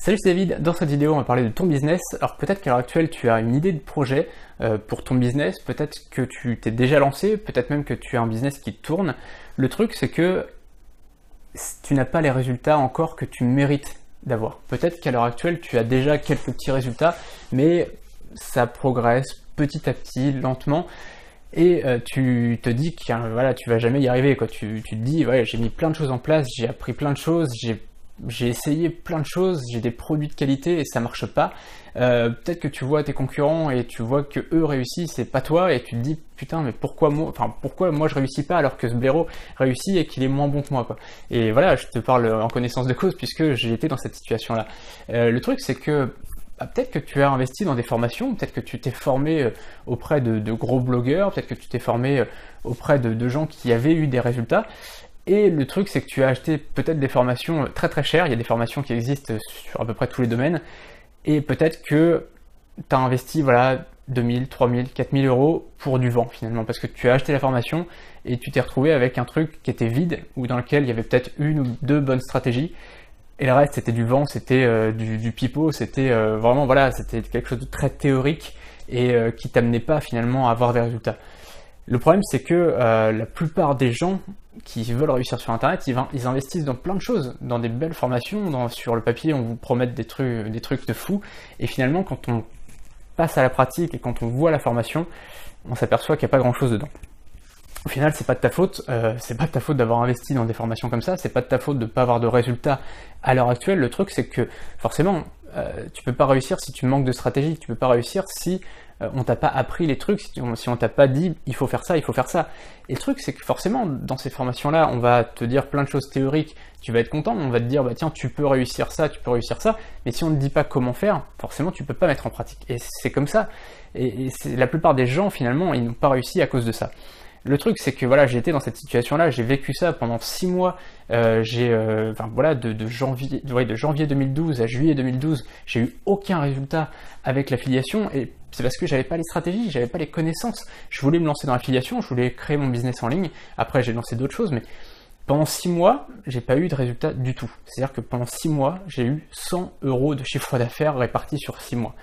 Salut, c'est David. Dans cette vidéo, on va parler de ton business. Alors peut-être qu'à l'heure actuelle, tu as une idée de projet pour ton business, peut-être que tu t'es déjà lancé, peut-être même que tu as un business qui tourne. Le truc, c'est que tu n'as pas les résultats encore que tu mérites d'avoir. Peut-être qu'à l'heure actuelle, tu as déjà quelques petits résultats, mais ça progresse petit à petit, lentement. Et tu te dis que voilà, tu vas jamais y arriver, quoi. Tu te dis, ouais, j'ai mis plein de choses en place, j'ai appris plein de choses, j'ai essayé plein de choses, j'ai des produits de qualité et ça marche pas. Peut-être que tu vois tes concurrents et tu vois que eux réussissent et pas toi, et tu te dis putain, mais pourquoi moi je réussis pas alors que ce blaireau réussit et qu'il est moins bon que moi, quoi. Et voilà, je te parle en connaissance de cause puisque j'ai été dans cette situation là. Le truc, c'est que peut-être que tu as investi dans des formations, peut-être que tu t'es formé auprès de gros blogueurs, peut-être que tu t'es formé auprès de gens qui avaient eu des résultats. Et le truc, c'est que tu as acheté peut-être des formations très très chères. Il y a des formations qui existent sur à peu près tous les domaines. Et peut-être que tu as investi, voilà, 2000, 3000, 4000 euros pour du vent finalement. Parce que tu as acheté la formation et tu t'es retrouvé avec un truc qui était vide ou dans lequel il y avait peut-être une ou deux bonnes stratégies. Et le reste, c'était du vent, c'était du pipeau, c'était vraiment, voilà, c'était quelque chose de très théorique et qui t'amenait pas finalement à avoir des résultats. Le problème, c'est que la plupart des gens qui veulent réussir sur Internet, ils investissent dans plein de choses, dans des belles formations, sur le papier, on vous promet des trucs de fou, et finalement, quand on passe à la pratique et quand on voit la formation, on s'aperçoit qu'il n'y a pas grand-chose dedans. Au final, c'est pas de ta faute, d'avoir investi dans des formations comme ça, c'est pas de ta faute de ne pas avoir de résultats à l'heure actuelle. Le truc, c'est que forcément, tu peux pas réussir si tu manques de stratégie, tu peux pas réussir si on t'a pas appris les trucs, si on t'a pas dit il faut faire ça, il faut faire ça. Et le truc, c'est que forcément, dans ces formations-là, on va te dire plein de choses théoriques, tu vas être content, on va te dire bah tiens, tu peux réussir ça, mais si on ne te dit pas comment faire, forcément tu peux pas mettre en pratique. Et c'est comme ça. Et la plupart des gens, finalement, ils n'ont pas réussi à cause de ça. Le truc, c'est que voilà, j'ai été dans cette situation-là, j'ai vécu ça pendant 6 mois, de janvier 2012 à juillet 2012, j'ai eu aucun résultat avec l'affiliation, et c'est parce que j'avais pas les stratégies, j'avais pas les connaissances. Je voulais me lancer dans l'affiliation, je voulais créer mon business en ligne, après j'ai lancé d'autres choses, mais pendant 6 mois, j'ai pas eu de résultat du tout. C'est-à-dire que pendant 6 mois, j'ai eu 100 euros de chiffre d'affaires répartis sur 6 mois.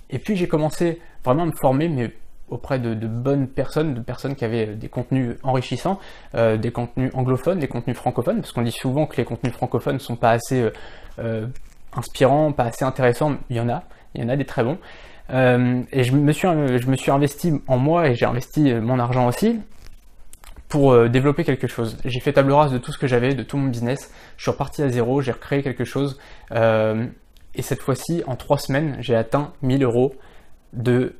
Et puis j'ai commencé vraiment à me former, mais auprès de bonnes personnes, de personnes qui avaient des contenus enrichissants, des contenus anglophones, des contenus francophones, parce qu'on dit souvent que les contenus francophones ne sont pas assez inspirants, pas assez intéressants. Il y en a des très bons. Et je me suis investi en moi et j'ai investi mon argent aussi pour développer quelque chose. J'ai fait table rase de tout ce que j'avais, de tout mon business. Je suis reparti à zéro, j'ai recréé quelque chose. Et cette fois-ci, en 3 semaines, j'ai atteint 1000 euros de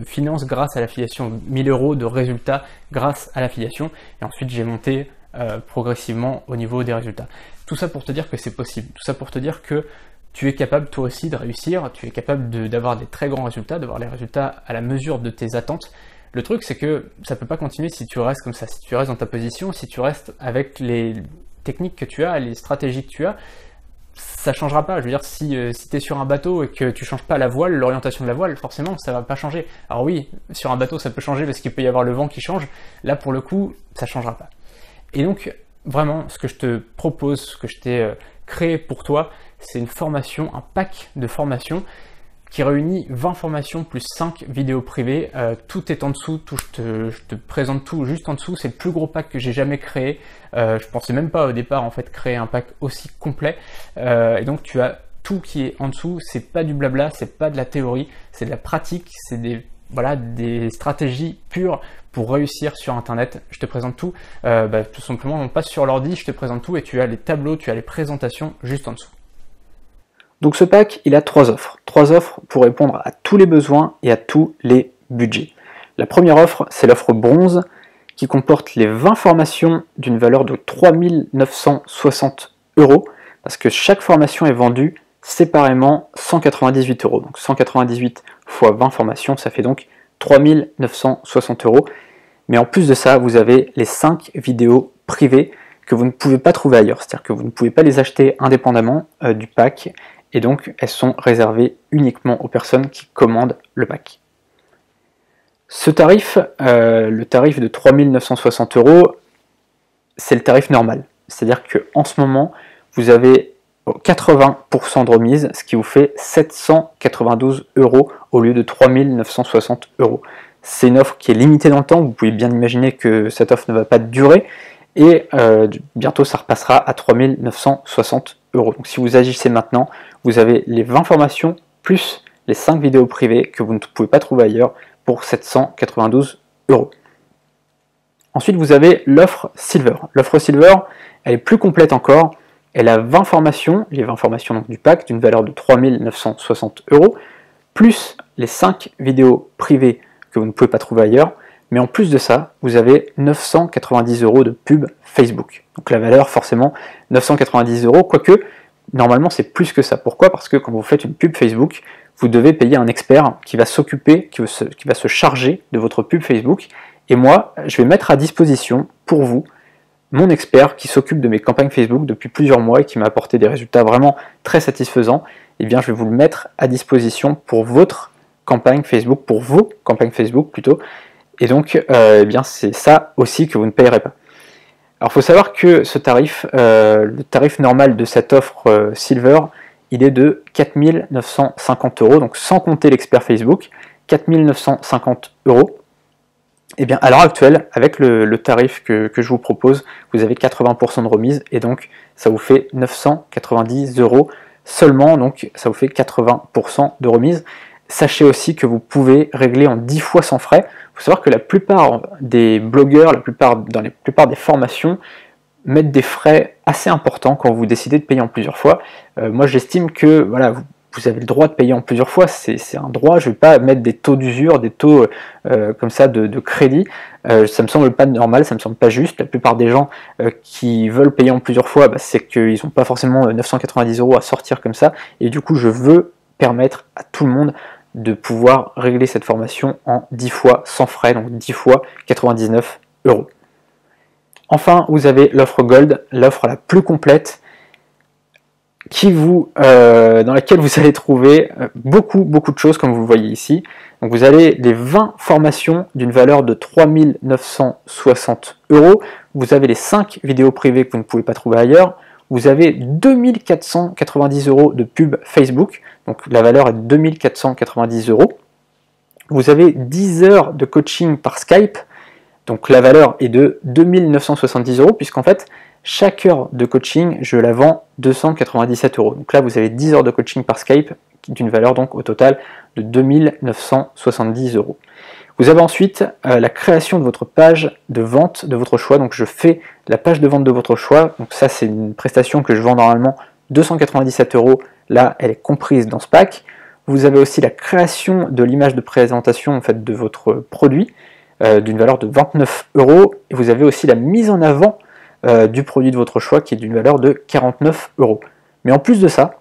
finances grâce à l'affiliation, 1000 euros de résultats grâce à l'affiliation, et ensuite j'ai monté progressivement au niveau des résultats. Tout ça pour te dire que c'est possible, tout ça pour te dire que tu es capable toi aussi de réussir, tu es capable d'avoir des très grands résultats, d'avoir les résultats à la mesure de tes attentes. Le truc, c'est que ça peut pas continuer si tu restes comme ça, si tu restes dans ta position, si tu restes avec les techniques que tu as, les stratégies que tu as. Ça changera pas. Je veux dire, si tu es sur un bateau et que tu changes pas la voile, l'orientation de la voile, forcément, ça va pas changer. Alors oui, sur un bateau, ça peut changer parce qu'il peut y avoir le vent qui change. Là, pour le coup, ça changera pas. Et donc, vraiment, ce que je te propose, ce que je t'ai créé pour toi, c'est une formation, un pack de formations qui réunit 20 formations plus 5 vidéos privées. Tout est en dessous, je te présente tout juste en dessous. C'est le plus gros pack que j'ai jamais créé. Je pensais même pas au départ en fait créer un pack aussi complet. Et donc tu as tout qui est en dessous. C'est pas du blabla, c'est pas de la théorie, c'est de la pratique, c'est des stratégies pures pour réussir sur Internet. Je te présente tout. Tout simplement, on passe sur l'ordi, je te présente tout et tu as les tableaux, tu as les présentations juste en dessous. Donc ce pack, il a 3 offres. 3 offres pour répondre à tous les besoins et à tous les budgets. La première offre, c'est l'offre bronze, qui comporte les 20 formations d'une valeur de 3960 €, parce que chaque formation est vendue séparément 198 €. Donc 198 fois 20 formations, ça fait donc 3960 €. Mais en plus de ça, vous avez les 5 vidéos privées que vous ne pouvez pas trouver ailleurs. C'est-à-dire que vous ne pouvez pas les acheter indépendamment du pack. Et donc elles sont réservées uniquement aux personnes qui commandent le pack. Ce tarif, le tarif de 3960 €, c'est le tarif normal. C'est-à-dire qu'en ce moment, vous avez 80% de remise, ce qui vous fait 792 € au lieu de 3960 €. C'est une offre qui est limitée dans le temps, vous pouvez bien imaginer que cette offre ne va pas durer, et bientôt ça repassera à 3960 €. Donc si vous agissez maintenant, vous avez les 20 formations plus les 5 vidéos privées que vous ne pouvez pas trouver ailleurs pour 792 €. Ensuite, vous avez l'offre Silver. L'offre Silver, elle est plus complète encore. Elle a 20 formations, les 20 formations donc, du pack, d'une valeur de 3960 €, plus les 5 vidéos privées que vous ne pouvez pas trouver ailleurs. Mais en plus de ça, vous avez 990 € de pub Facebook. Donc la valeur, forcément, 990 €, quoique, normalement, c'est plus que ça. Pourquoi? Parce que quand vous faites une pub Facebook, vous devez payer un expert qui va s'occuper, qui va se charger de votre pub Facebook. Et moi, je vais mettre à disposition pour vous mon expert qui s'occupe de mes campagnes Facebook depuis plusieurs mois et qui m'a apporté des résultats vraiment très satisfaisants. Eh bien, je vais vous le mettre à disposition pour votre campagne Facebook, pour vos campagnes Facebook plutôt. Et donc, eh bien, c'est ça aussi que vous ne payerez pas. Alors, il faut savoir que ce tarif, le tarif normal de cette offre Silver, il est de 4950 €, donc sans compter l'expert Facebook, 4950 €. Et bien, à l'heure actuelle, avec le tarif que je vous propose, vous avez 80% de remise, et donc ça vous fait 990 € seulement, donc ça vous fait 80% de remise. Sachez aussi que vous pouvez régler en 10 fois sans frais. Il faut savoir que la plupart des blogueurs, dans la plupart des formations, mettent des frais assez importants quand vous décidez de payer en plusieurs fois. Moi, j'estime que voilà, vous avez le droit de payer en plusieurs fois, c'est un droit. Je ne vais pas mettre des taux d'usure, des taux comme ça de crédit. Ça me semble pas normal, ça me semble pas juste. La plupart des gens qui veulent payer en plusieurs fois, c'est qu'ils n'ont pas forcément 990 € à sortir comme ça. Et du coup, je veux permettre à tout le monde de pouvoir régler cette formation en 10 fois sans frais, donc 10 fois 99 €. Enfin, vous avez l'offre Gold, l'offre la plus complète, dans laquelle vous allez trouver beaucoup de choses comme vous le voyez ici. Donc vous avez les 20 formations d'une valeur de 3960 €, vous avez les 5 vidéos privées que vous ne pouvez pas trouver ailleurs, vous avez 2490 € de pub Facebook, donc la valeur est de 2490 €, vous avez 10 heures de coaching par Skype, donc la valeur est de 2970 €, puisqu'en fait, chaque heure de coaching, je la vends 297 €. Donc là, vous avez 10 heures de coaching par Skype, d'une valeur donc au total de 2970 €. Vous avez ensuite la création de votre page de vente de votre choix. Donc je fais la page de vente de votre choix. Donc ça, c'est une prestation que je vends normalement 297 €. Là, elle est comprise dans ce pack. Vous avez aussi la création de l'image de présentation en fait, de votre produit d'une valeur de 29 €. Et vous avez aussi la mise en avant du produit de votre choix qui est d'une valeur de 49 €. Mais en plus de ça,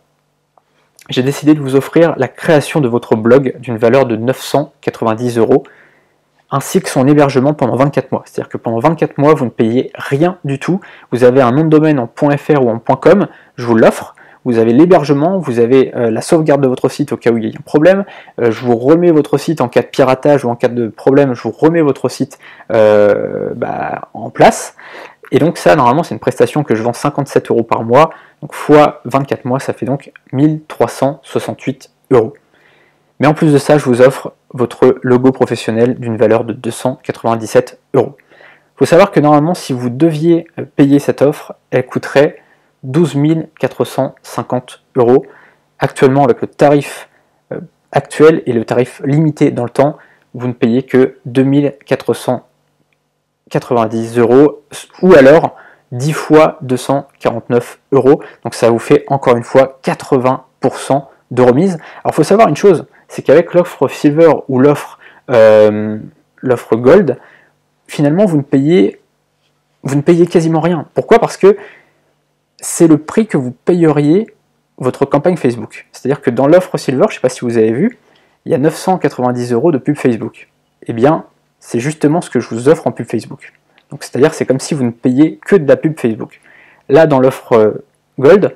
j'ai décidé de vous offrir la création de votre blog d'une valeur de 990 €, ainsi que son hébergement pendant 24 mois. C'est-à-dire que pendant 24 mois, vous ne payez rien du tout. Vous avez un nom de domaine en .fr ou en .com, je vous l'offre. Vous avez l'hébergement, vous avez la sauvegarde de votre site au cas où il y a un problème. Je vous remets votre site en cas de piratage ou en cas de problème, je vous remets votre site en place. Et donc ça, normalement, c'est une prestation que je vends 57 € par mois. Donc fois 24 mois, ça fait donc 1368 €. Mais en plus de ça, je vous offre votre logo professionnel d'une valeur de 297 €. Il faut savoir que normalement, si vous deviez payer cette offre, elle coûterait 12 450 €. Actuellement, avec le tarif actuel et le tarif limité dans le temps, vous ne payez que 2490 € ou alors 10 fois 249 €. Donc ça vous fait encore une fois 80% de remise. Alors il faut savoir une chose, c'est qu'avec l'offre Silver ou l'offre Gold, finalement vous ne payez quasiment rien. Pourquoi? Parce que c'est le prix que vous payeriez votre campagne Facebook. C'est-à-dire que dans l'offre Silver, je ne sais pas si vous avez vu, il y a 990 € de pub Facebook. Eh bien, c'est justement ce que je vous offre en pub Facebook. Donc c'est-à-dire c'est comme si vous ne payez que de la pub Facebook. Là, dans l'offre Gold,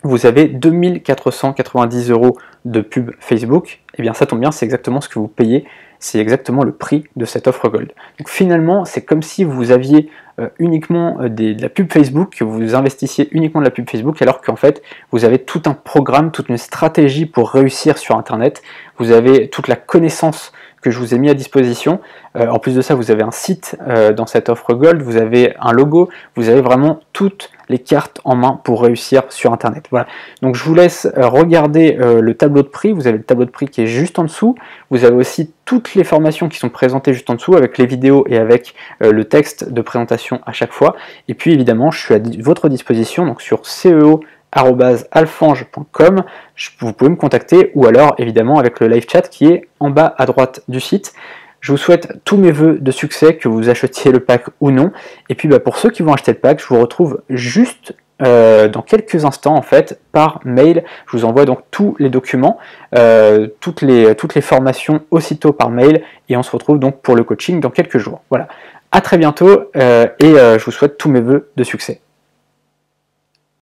vous avez 2490 € de pub Facebook eh bien ça tombe bien, c'est exactement ce que vous payez, c'est exactement le prix de cette offre Gold. Donc finalement, c'est comme si vous aviez uniquement de la pub Facebook, que vous investissiez uniquement de la pub Facebook, alors qu'en fait, vous avez tout un programme, toute une stratégie pour réussir sur Internet, vous avez toute la connaissance que je vous ai mis à disposition. En plus de ça, vous avez un site dans cette offre Gold, vous avez un logo, vous avez vraiment toutes les cartes en main pour réussir sur Internet. Voilà. Donc je vous laisse regarder le tableau de prix. Vous avez le tableau de prix qui est juste en dessous. Vous avez aussi toutes les formations qui sont présentées juste en dessous avec les vidéos et avec le texte de présentation à chaque fois. Et puis évidemment, je suis à votre disposition donc sur ceo@alfange.com. Vous pouvez me contacter ou alors évidemment avec le live chat qui est en bas à droite du site. Je vous souhaite tous mes vœux de succès, que vous achetiez le pack ou non. Et puis pour ceux qui vont acheter le pack, je vous retrouve juste dans quelques instants en fait par mail. Je vous envoie donc tous les documents, toutes les formations aussitôt par mail et on se retrouve donc pour le coaching dans quelques jours. Voilà. À très bientôt et je vous souhaite tous mes vœux de succès.